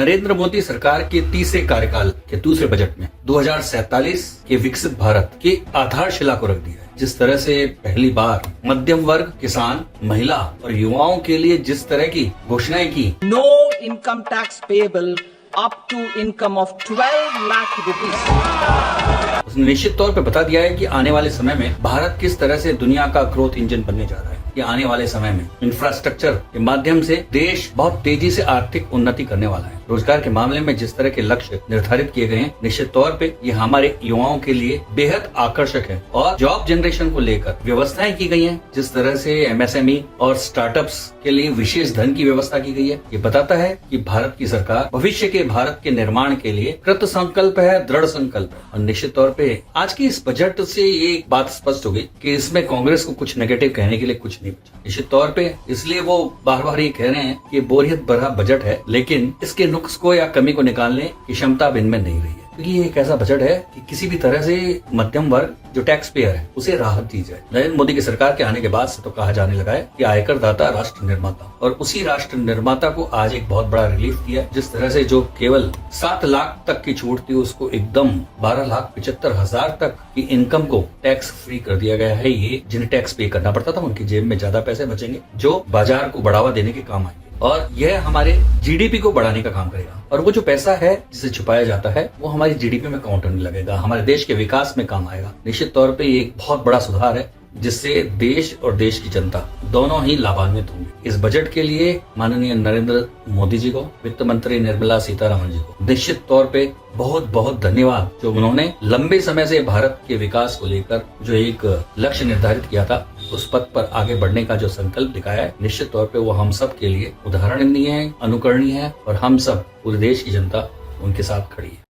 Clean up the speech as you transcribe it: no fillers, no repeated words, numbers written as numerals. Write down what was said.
नरेंद्र मोदी सरकार के तीसरे कार्यकाल के दूसरे बजट में 2047 के विकसित भारत की आधारशिला को रख दिया है। जिस तरह से पहली बार मध्यम वर्ग, किसान, महिला और युवाओं के लिए जिस तरह की घोषणाएं की, no income tax payable up to income of 12 lakh rupees, उसने निश्चित तौर पे बता दिया है कि आने वाले समय में भारत किस तरह से दुनिया का ग्रोथ इंजन बनने जा रहा है। कि आने वाले समय में इंफ्रास्ट्रक्चर के माध्यम से देश बहुत तेजी से आर्थिक उन्नति करने वाला है। रोजगार के मामले में जिस तरह के लक्ष्य निर्धारित किए गए हैं, निश्चित तौर पे ये हमारे युवाओं के लिए बेहद आकर्षक है। और जॉब जनरेशन को लेकर व्यवस्थाएं की गई हैं, जिस तरह से एमएसएमई और स्टार्टअप्स के लिए विशेष धन की व्यवस्था की गई है। ये बताता है कि भारत की सरकार भविष्य के भारत के निर्माण के लिए कृत संकल्प है, दृढ़ संकल्प है। और निश्चित तौर पे आज की इस बजट से ये एक बात स्पष्ट हो गई कि इसमें कांग्रेस को कुछ नेगेटिव कहने के लिए कुछ नहीं बचा। निश्चित तौर पे इसलिए वो बार बार ये कह रहे हैं कि बोरियत भरा बजट है, लेकिन इसके नुक्स को या कमी को निकालने की क्षमता अब इनमें नहीं रही है। क्योंकि ये एक ऐसा बजट है कि किसी भी तरह से मध्यम वर्ग जो टैक्स पेयर है उसे राहत दी जाए। नरेंद्र मोदी की सरकार के आने के बाद से तो कहा जाने लगा है कि आयकर दाता राष्ट्र निर्माता, और उसी राष्ट्र निर्माता को आज एक बहुत बड़ा रिलीफ दिया। जिस तरह से जो केवल 7 लाख तक की छूट थी उसको एकदम 12,75,000 तक की इनकम को टैक्स फ्री कर दिया गया है। ये जिन्हें टैक्स पे करना पड़ता था उनकी जेब में ज्यादा पैसे बचेंगे, जो बाजार को बढ़ावा देने के काम आएंगे। और यह हमारे जीडीपी को बढ़ाने का काम करेगा। और वो जो पैसा है जिसे छुपाया जाता है वो हमारी जीडीपी में काउंट होने लगेगा, हमारे देश के विकास में काम आएगा। निश्चित तौर पे ये एक बहुत बड़ा सुधार है जिससे देश और देश की जनता दोनों ही लाभान्वित होंगे। इस बजट के लिए माननीय नरेंद्र मोदी जी को, वित्त मंत्री निर्मला सीतारमण जी को निश्चित तौर पे बहुत बहुत धन्यवाद, जो उन्होंने लंबे समय से भारत के विकास को लेकर जो एक लक्ष्य निर्धारित किया था उस पथ पर आगे बढ़ने का जो संकल्प दिखाया है। निश्चित तौर पे वो हम सब के लिए उदाहरणीय है, अनुकरणीय है, और हम सब पूरे देश की जनता उनके साथ खड़ी है।